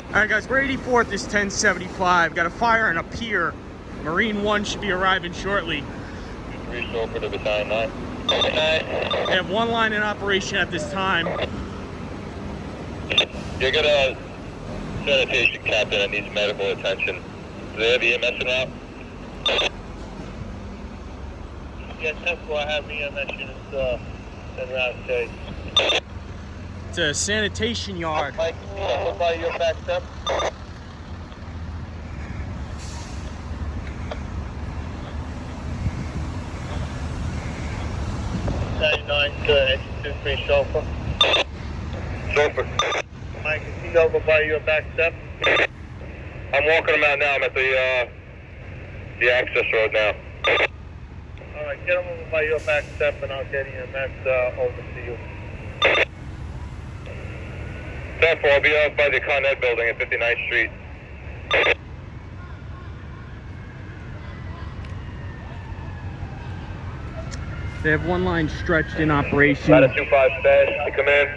Alright guys, we're 84th, this 1075. Got a fire and a PIER. Marine 1 should be arriving shortly. Reached over to Battalion 9. They have one line in operation at this time. You got a sanitation captain that needs medical attention. Do they have EMS en route? Yes, that's why I have EMS units en route today. It's a sanitation yard. Mike, look by your back step. 99 to exit 23 chauffeur. Chauffeur. Mike, is he over by your back step? I'm walking him out now. I'm at the access road now. Alright, get him over by your back step and I'll get EMS over to you. 10-4, I'll be out by the Con Ed building at 59th Street. They have one line stretched in operation. Got a 25 stash to come in.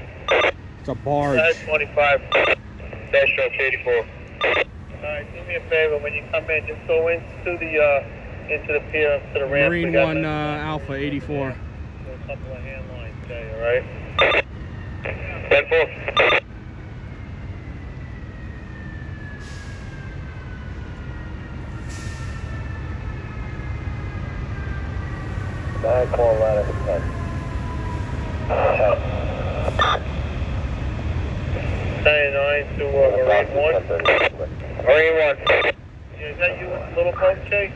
It's a barge. That's 25. Dash truck 84. Alright, do me a favor, when you come in, just go into the pier, to the ramp. Marine 1 Alpha 84. A couple of hand lines today, alright? 10-4. Call ladder 10. 99 to Marine 1. Marine 1. Is that you with the little boat, Jake?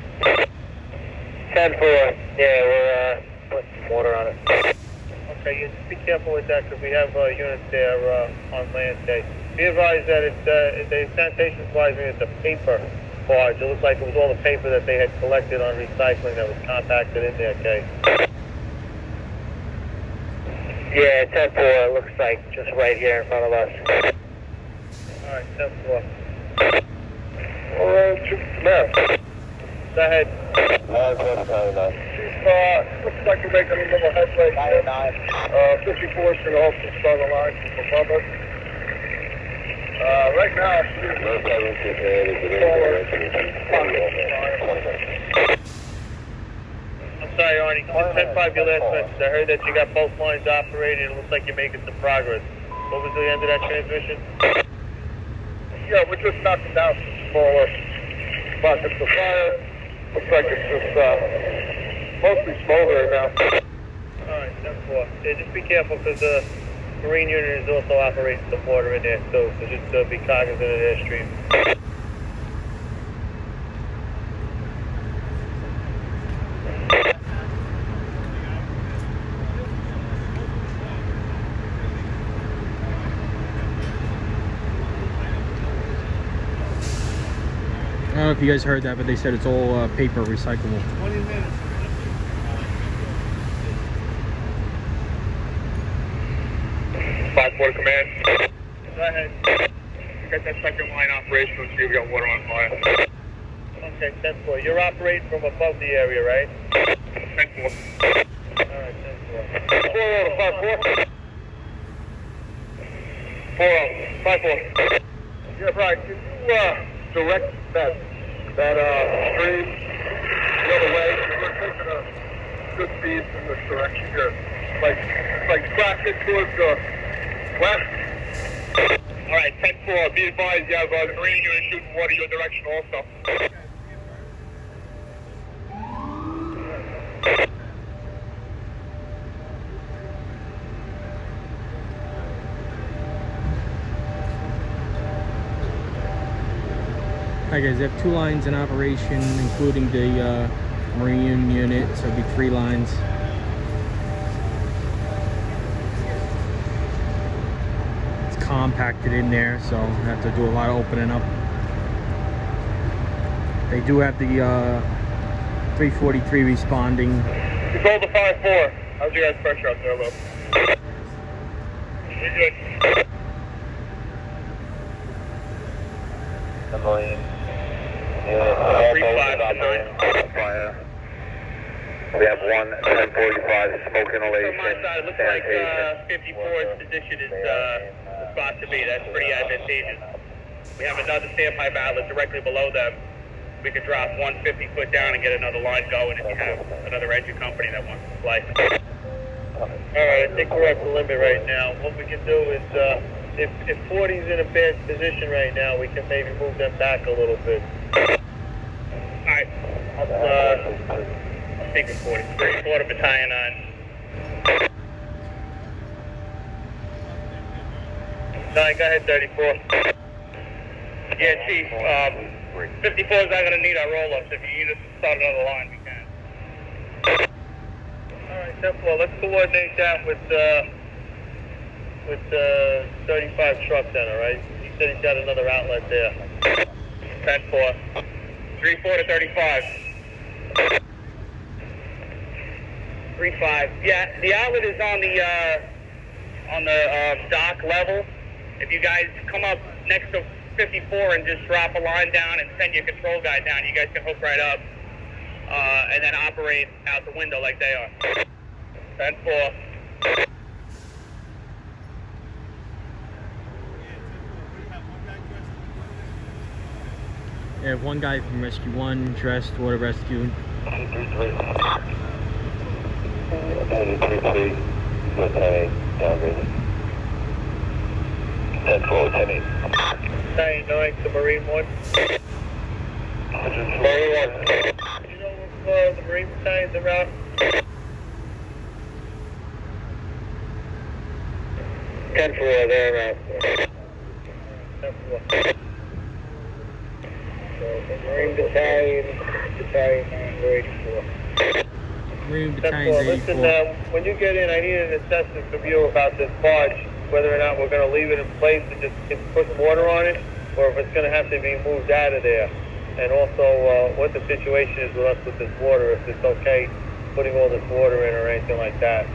10-4. Yeah, we're putting some water on it. Okay, you just be careful with that because we have units there on land today. Be advised that the sanitation advised me it's a paper barge. It looks like it was all the paper that they had collected on recycling that was compacted in there, okay? Yeah, 10-4. It looks like just right here in front of us. Alright, 10-4. Left. Go ahead. 9-4. Looks like we're making a little headway. 99. 54 is going to hold some southern lines from above us. Right now, I'm sorry, Arnie. 10-5, your last message. I heard that you got both lines operating. It looks like you're making some progress. What was the end of that transmission? Yeah, we're just knocking down some smaller buckets of fire. Looks like it's just mostly smoldering now. Alright, 10-4. Yeah, just be careful because the Marine unit is also operating some water in there too, so just be cognizant of their stream. I don't know if you guys heard that, but they said it's all paper recyclable. 20 minutes. 5-4 command. Go ahead. We got that second line operational. See, we got water on fire. Okay, 10-4. You're operating from above the area, right? 10-4. Alright, 10-4. 4-0, 5-4. 4-0, 5-4. Yeah, Brian, can you direct that stream the other way? We're taking a good speed in this direction here. Like traffic towards the west. Alright, 10-4. Be advised, you have the Marine unit shooting water your direction also. Hi guys, they have 2 lines in operation, including the Marine unit, so it'll be 3 lines. It's compacted in there, so I have to do a lot of opening up. They do have the 343 responding. Control the 5-4. How's your guys' pressure out there, Will? You're good. Battalion. 3-5 to 9. Fire. We have 1-10-45 smoke inhalation. From my side, it looks like 54's position is the spot to be. That's pretty advantageous. We have another standpipe outlet directly below them. We could drop 150 foot down and get another line going if you have another engine company that wants to play. Alright, I think we're at the limit right now. What we can do is, if 40's in a bad position right now, we can maybe move them back a little bit. Alright, I'll take it 40. 34 Battalion on. 9, go ahead, 34. Yeah, Chief, 54 is not going to need our roll-ups. If you need us to start another line, we can. Alright, 10-4, let's coordinate that with 35 truck center, right? He said he's got another outlet there. 10-4. 3-4 to 35. 3-5. Yeah, the outlet is on the dock level. If you guys come up next to 54 and just drop a line down and send your control guy down, you guys can hook right up and then operate out the window like they are. 10-4. I have one guy from Rescue 1 dressed, water rescue. 10-4, 10-8. Battalion 9 to Marine 1. Marine 1. Do you know if the Marine Battalion's around? 10-4, they're around. 10-4. So, the Marine Battalion 9, 84. Marine Battalion 84. Listen, when you get in, I need an assessment from you about this barge, whether or not we're going to leave it in place and just put water on it, or if it's going to have to be moved out of there. And also, what the situation is with us with this water, if it's okay putting all this water in or anything like that.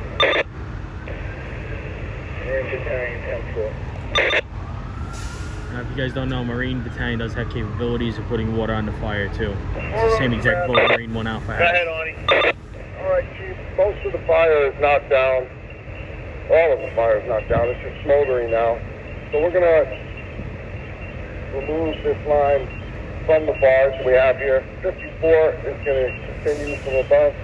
Marine Battalion 10-4. Now, if you guys don't know, Marine Battalion does have capabilities of putting water on the fire too. It's the same exact boat Marine 1 Alpha Go has. ahead, Arnie. Alright, Chief, most of the fire is knocked down. All of the fire is knocked down. It's just smoldering now. So we're going to remove this line from the barge we have here. 54 is going to continue from above.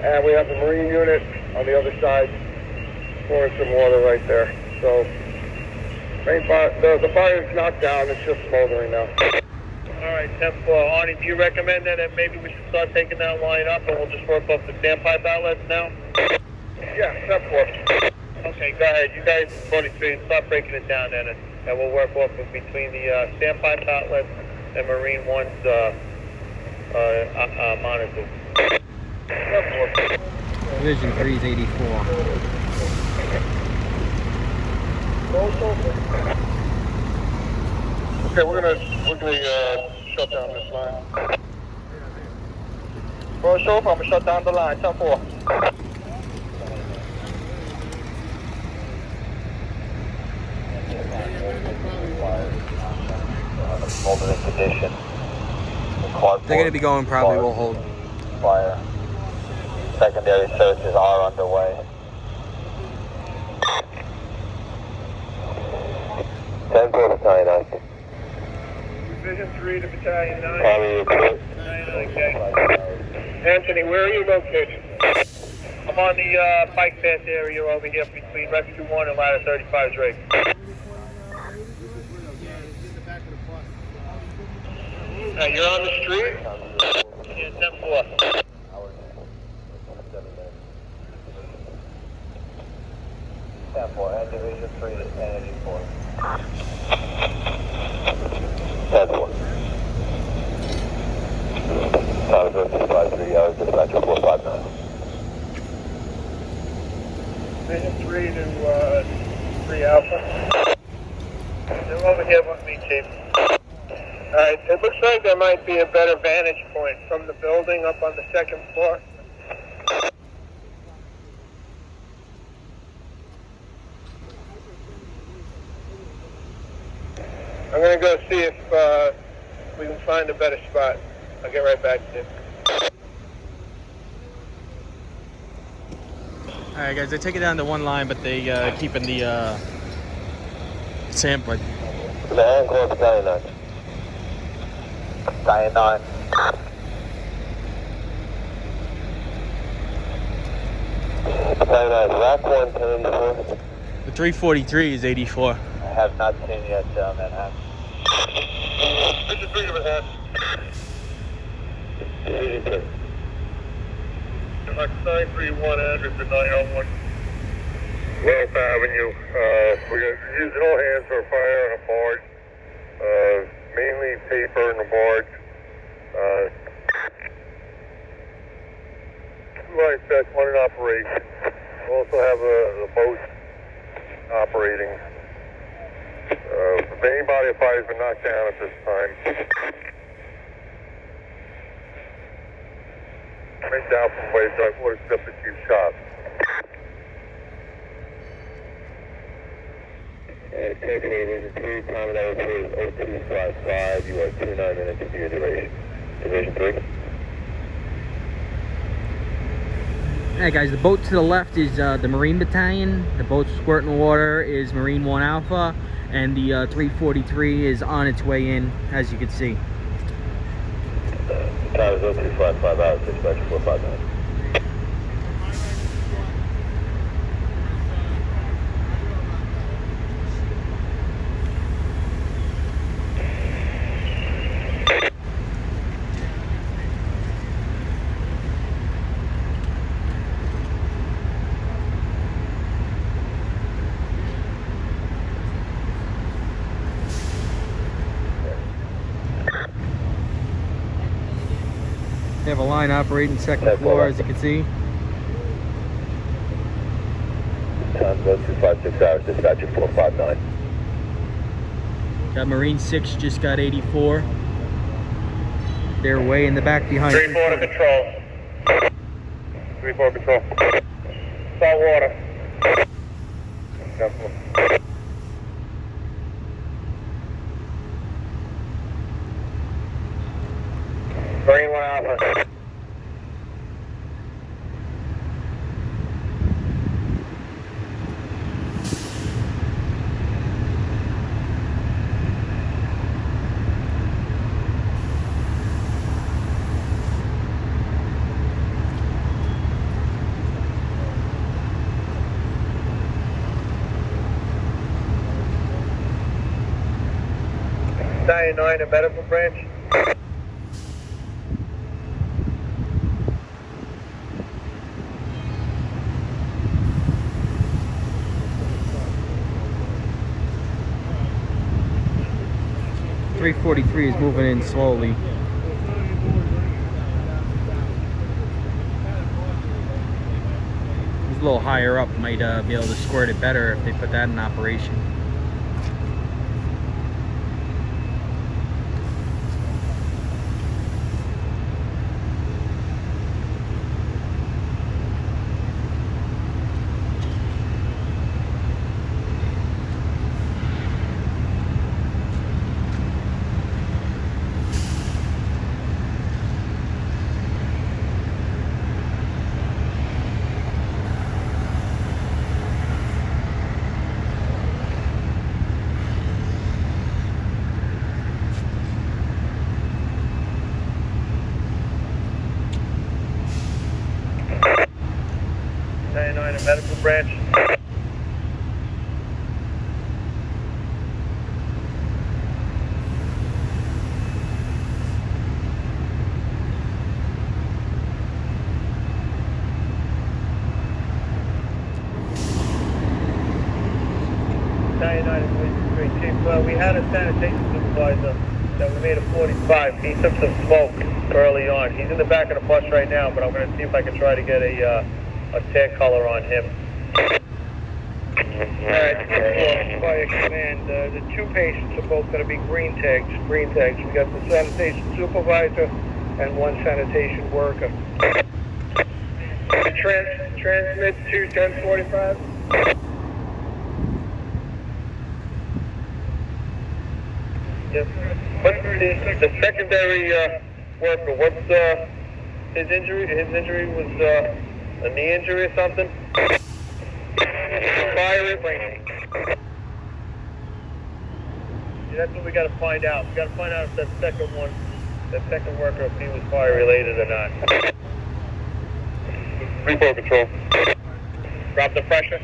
And we have the Marine unit on the other side pouring some water right there. So the fire is knocked down. It's just smoldering now. Alright, 10-4. Arnie, do you recommend that maybe we should start taking that line up and we'll just work off the standpipe outlets now? Yeah, 10-4. Okay, go ahead. You guys, 43, start breaking it down then, and we'll work off of between the standpipe outlets and Marine 1's monitors. Division 3 is 84. Okay, we're gonna shut down this line. For sure, I'm gonna shut down the line. 10-4. Molded in condition. They're gonna be going probably will hold. Fire. Secondary searches are underway. 10-4 Battalion 9. Division 3 to Battalion 9. Probably 9, okay. Anthony, where are you located? I'm on the bike path area over here between Rescue 1 and Ladder 35's rig. You're on the street? Yeah, 10-4. 10-4, and Division 3 is 10-84. 10-4. Tower 253, dispatcher 459. Division 3 to 3 Alpha. They're over here with me, Chief. Alright, it looks like there might be a better vantage point from the building up on the second floor. I'm gonna go see if we can find a better spot. I'll get right back to you. Alright guys, they take it down to one line, but they keeping the sample Man, call Battalion 9. Battalion 9. Battalion 9, rack 1, 1084. The 343 is 84. I have not seen yet, Manhattan. This is 3 to Manhattan. 83. Like 931 address at 901. Wealth Avenue. We're using all hands for a fire on a barge. Mainly paper in the barge. 2 line sets, 1 in operation. We also have the boat operating. The main body of fire has been knocked down at this time. Right down from way, so I would have stepped a few shots. Division 3, time of that is 0255. You are 29 minutes into your duration. Division 3. Alright guys, the boat to the left is the Marine Battalion. The boat squirting water is Marine 1 Alpha. And the 343 is on its way in, as you can see. Time is 0255 hours, dispatch 459. They have a line operating second floor, as you can see. Time 0256 hours, dispatch 459. Got Marine 6 just got 84. They're way in the back behind. 3-4 to control. 3-4 control. Salt water. Marine 1 Alpha. Battalion 9, a medical branch. .343 is moving in slowly. It's a little higher up, might be able to squirt it better if they put that in operation. Battalion 9, a medical branch. Battalion 9 is Chief. We had a sanitation supervisor that we made a 45. He took some smoke early on. He's in the back of the bus right now, but I'm going to see if I can try to get a tag color on him. Alright, fire command. The 2 patients are both going to be green tags. Green tags. We got the sanitation supervisor and 1 sanitation worker. Transmit to 1045. Yes. What's the secondary worker? What's his injury? His injury was a knee injury or something? Fire it. that's what we got to find out. We got to find out if that second worker, if he was fire related or not. Repo control. Drop the pressure.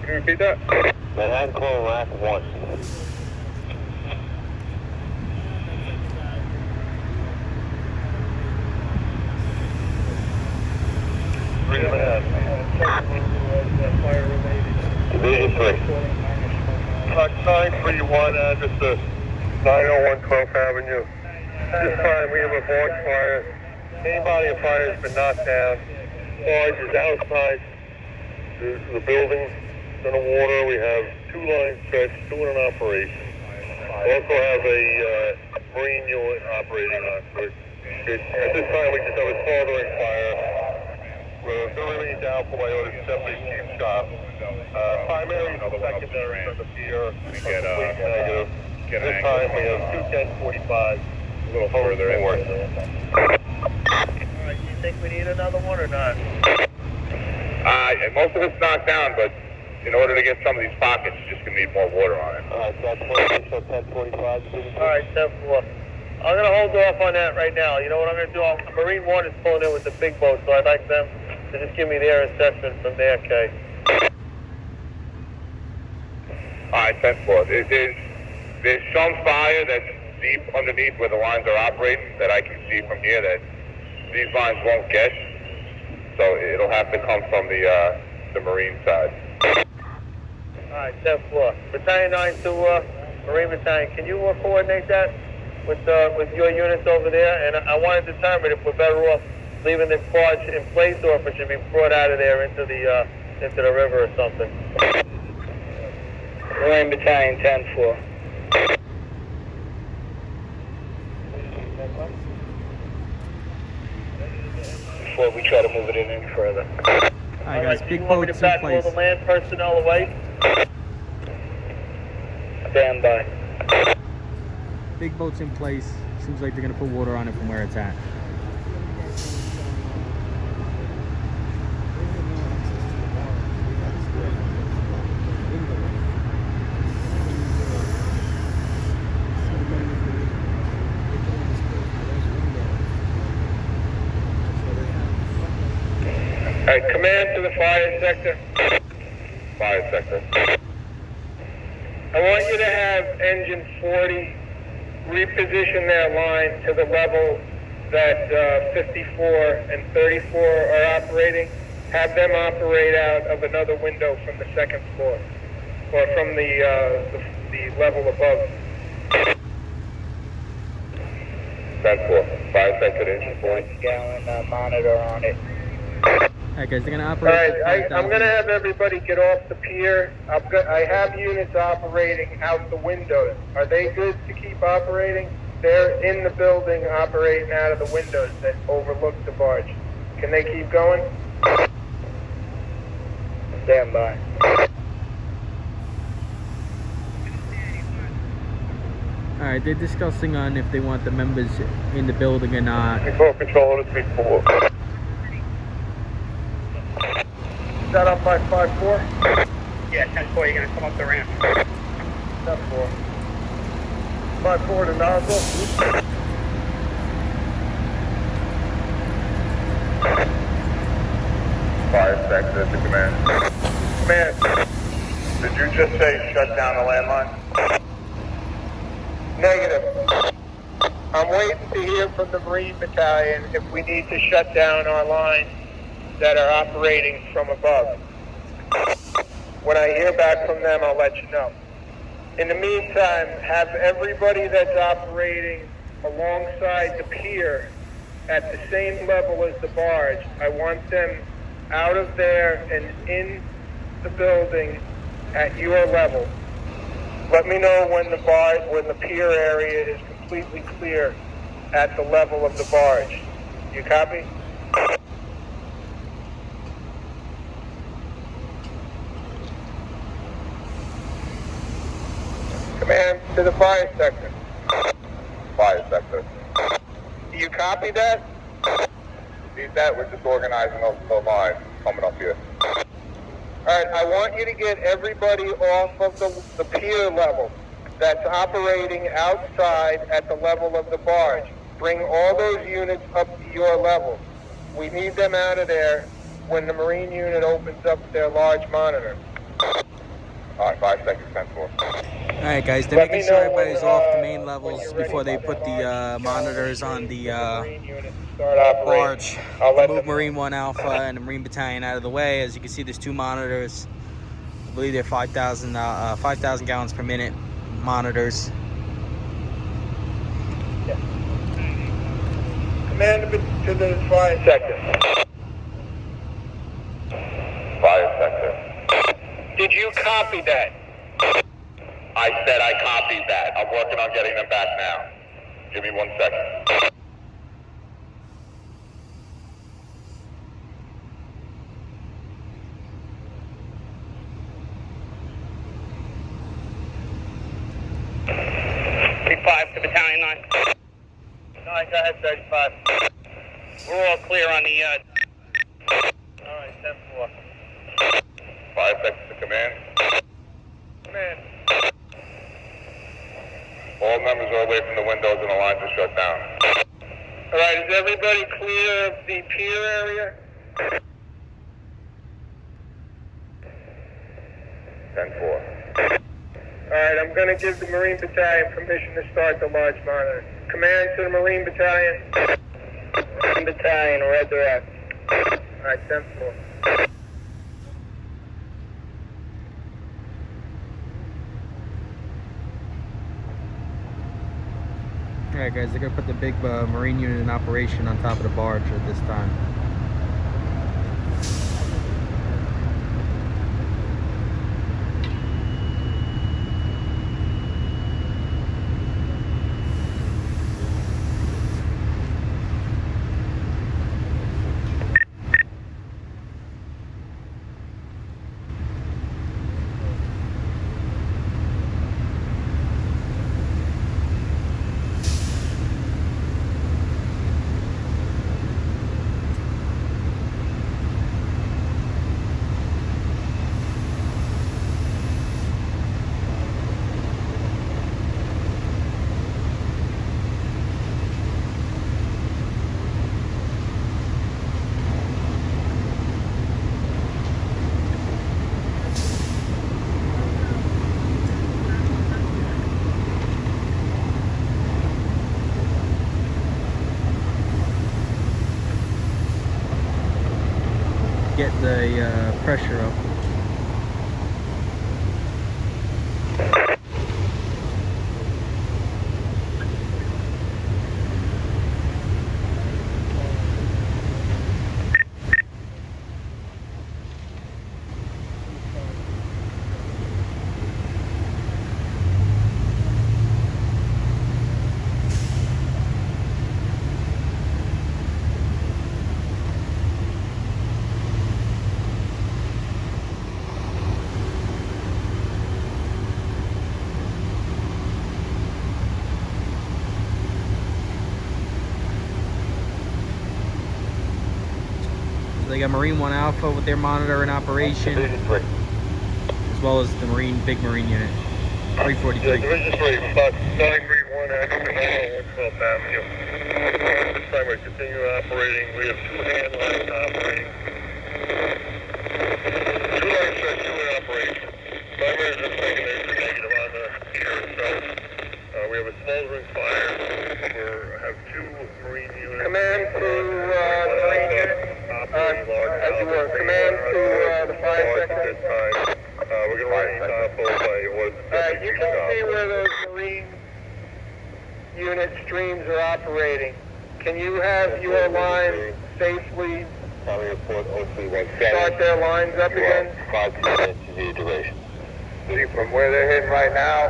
Can you repeat that? Manhattan call rack 1. Fire related. Division 3. 931, address to 901 12th Avenue. This time we have a barge fire. Anybody in fire has been knocked down. Barge is outside the building, in the water. We have 2 lines stretched, 2 in operation. We also have a marine unit operating on it. At this time we just have a smoldering fire. We're really doubtful by order to separate chief shop. Primary and secondary on the PIER. Negative. This time we have 21045. A little further inward. Alright, you think we need another one or not? Most of it's knocked down, but in order to get some of these pockets, you're just going to need more water on it. Alright, so that's 1045. Alright, 10-4. I'm going to hold off on that right now. You know what I'm going to do? Marine 1 is pulling in with the big boat, so I'd like them to just give me their assessment from there, Kay. Alright, 10-4. There's some fire that's deep underneath where the lines are operating that I can see from here that these lines won't get. So it'll have to come from the marine side. Alright, 10-4. Battalion 9 to Marine Battalion. Can you coordinate that with your units over there? And I want to determine if we're better off leaving the barge in place or if it should be brought out of there into the river or something. Marine Battalion 10-4. Before we try to move it in any further. Alright guys, big you want me to boats in back all place. the land personnel away? Stand by. Big boats in place. Seems like they're gonna put water on it from where it's at. Alright, command to the fire sector. Fire sector. I want you to have engine 40 reposition their line to the level that 54 and 34 are operating. Have them operate out of another window from the second floor or from the level above. 10-4. Fire sector to engine 40. Gallon monitor on it. Alright guys, they're gonna operate. Alright, I'm gonna have everybody get off the pier. I have units operating out the windows. Are they good to keep operating? They're in the building operating out of the windows that overlook the barge. Can they keep going? Stand by. Alright, they're discussing on if they want the members in the building or not. Control, control, to 3-4. Set up by 5-4? Yeah, 10-4, you're gonna come up the ramp. 10-4. 5-4 to nozzle. Fire sector to command. Command. Did you just say shut down the landline? Negative. I'm waiting to hear from the Marine Battalion if we need to shut down our lines that are operating from above. When I hear back from them, I'll let you know. In the meantime, have everybody that's operating alongside the pier at the same level as the barge. I want them out of there and in the building at your level. Let me know when the pier area is completely clear at the level of the barge. You copy? Command to the fire sector. Fire sector. Do you copy that? Need that? We're just organizing the line coming up here. All right, I want you to get everybody off of the pier level that's operating outside at the level of the barge. Bring all those units up to your level. We need them out of there when the Marine unit opens up their large monitor. All right, 5 seconds, 10-4. Alright guys, they're making sure everybody's off the main levels before they put the monitors on the barge. Move Marine 1 Alpha and the Marine Battalion out of the way. As you can see, there's 2 monitors. I believe they're 5,000 gallons per minute monitors. Command to the fire sector. Fire sector. Did you copy that? I said I copied that. I'm working on getting them back now. Give me 1 second. Five to Battalion 9. 9, go ahead, 35. We're all clear on the, Alright, 10-4. 5 seconds to command. Command. All members are away from the windows and the lines are shut down. Alright, is everybody clear of the pier area? 10-4. Alright, I'm going to give the Marine Battalion permission to start the large monitor. Command to the Marine Battalion. Marine Battalion, red direct. Alright, 10-4. Alright guys, they're gonna put the big Marine unit in operation on top of the barge at this time. Get the pressure up. They got Marine 1 Alpha with their monitor in operation, as well as the big Marine unit, 343. Yeah, Division 3, starting Marine 1 at 12th Avenue. This time we continue operating. We have 2 hand lines operating. 2 lines set, 2 in operation. Primary is just making a negative on the pier itself. We have a smoldering fire. We have 2 Marine units. Command to the Marine unit. As you were, command to the fire sector. We're going to run both by orders. You can see where those Marine unit streams are operating. Can you have your lines safely start their lines up again? 5 minutes to the duration. From where they're hitting right now,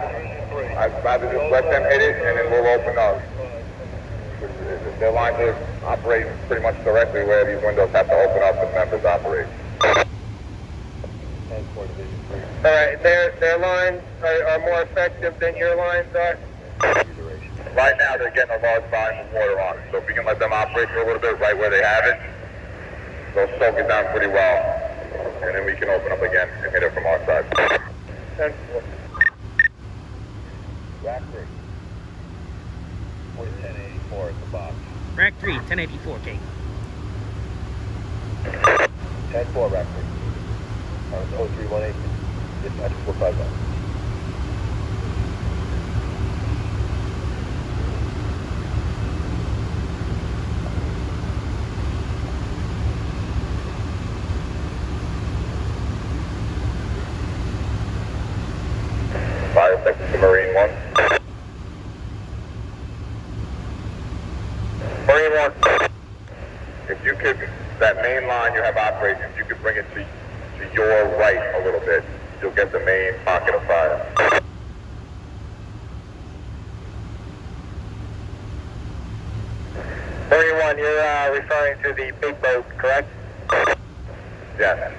I'd rather just let them hit it and then we'll open up. Their lines are operating pretty much directly where these windows have to open up and members operate. Alright, their lines are more effective than your lines are? Right now they're getting a large volume of water on it, so if we can let them operate for a little bit right where they have it, they'll soak it down pretty well. and then we can open up again and hit it from our side. 10-4. Rack 3. 1084 at the box. Rack 3, 1084K. 10-4, Rack 3. 0318. Dispatch 450. Fire section to Marine 1. Marine 1. If you could, that main line you have operating, if you could bring it to your right a little bit, you'll get the main pocket of fire. Marine 1, you're referring to the big boat, correct? Yes.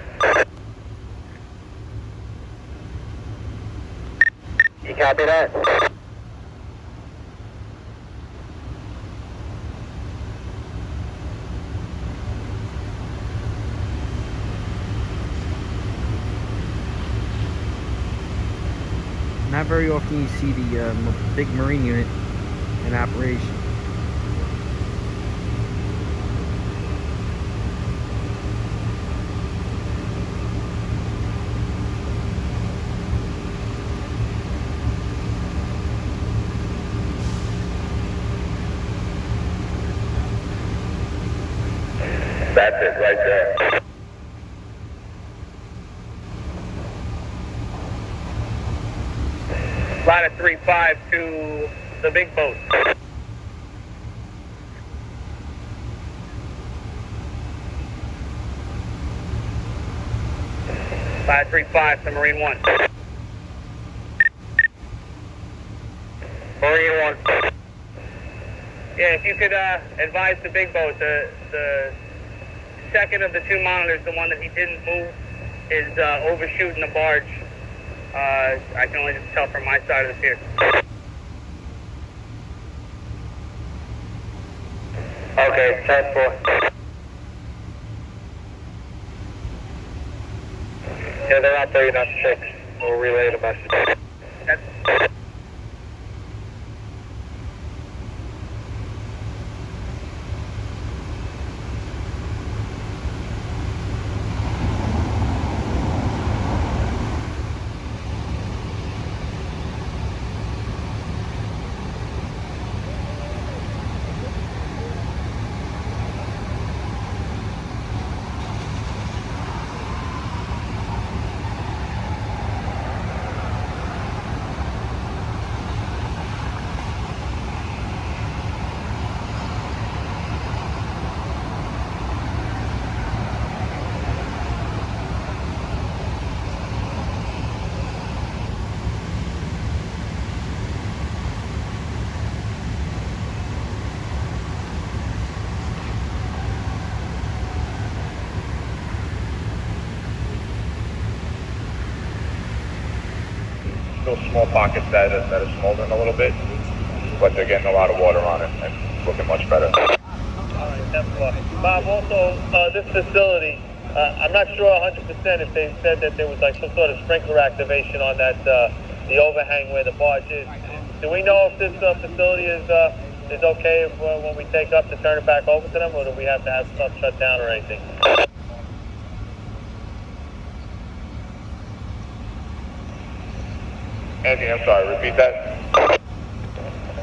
You copy that? Not very often you see the big marine unit in operation. That's it, right there. Ladder 35 to the big boat. Ladder 35 to Marine 1. Marine 1. Yeah, if you could advise the big boat, the second of the two monitors, the one that he didn't move, is overshooting the barge. I can only just tell from my side of the pier. Okay, 10-4. Yeah, they're operating on 6. We'll relay the message. That's Still small pockets that are smoldering a little bit, but they're getting a lot of water on it and looking much better. All right, 10-4. Bob, also, this facility, I'm not sure 100% if they said that there was like some sort of sprinkler activation on that, the overhang where the barge is. Do we know if this facility is okay if, when we take up to turn it back over to them, or do we have to have stuff shut down or anything? Andy, I'm sorry, repeat that.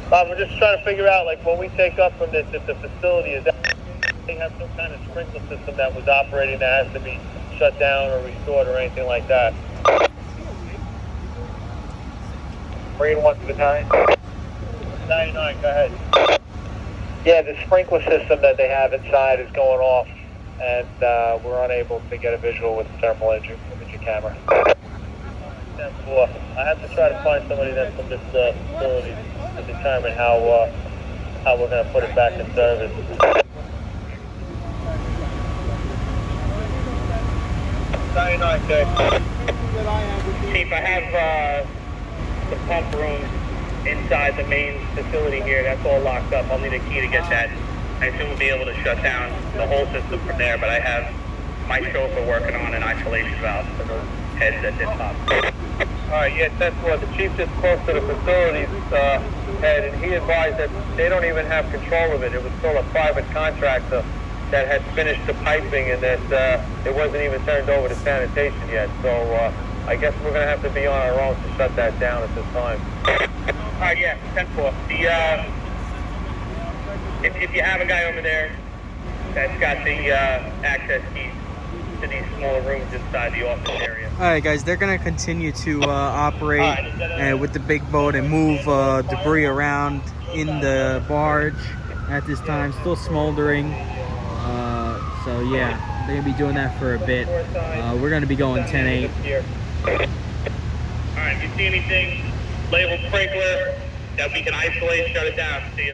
Bob, we're just trying to figure out, like, when we take up from this, if the facility is, they have some kind of sprinkler system that was operating that has to be shut down or restored or anything like that. Marine 1 to Battalion. 99, go ahead. Yeah, the sprinkler system that they have inside is going off, and we're unable to get a visual with the thermal imaging camera. 10-4. I have to try to find somebody that's from this facility to determine how we're going to put it back in service. 99, okay. Chief, I have the pump room inside the main facility here. That's all locked up. I'll need a key to get that. I assume we'll be able to shut down the whole system from there, but I have my chauffeur working on an isolation valve for those heads that did pop. Alright, yeah, 10-4. The chief is close to the facilities head, and he advised that they don't even have control of it. It was still a private contractor that had finished the piping, and that it wasn't even turned over to sanitation yet. So I guess we're going to have to be on our own to shut that down at this time. Alright, yeah, 10-4. If you have a guy over there that's got the access keys to these smaller rooms inside the office area. All right, guys, they're gonna continue to operate with the big boat and move debris around in the barge at this time. Still smoldering. So yeah, they're gonna be doing that for a bit. We're gonna be going 10-8. All right, if you see anything labeled sprinkler that we can isolate, shut it down. See you.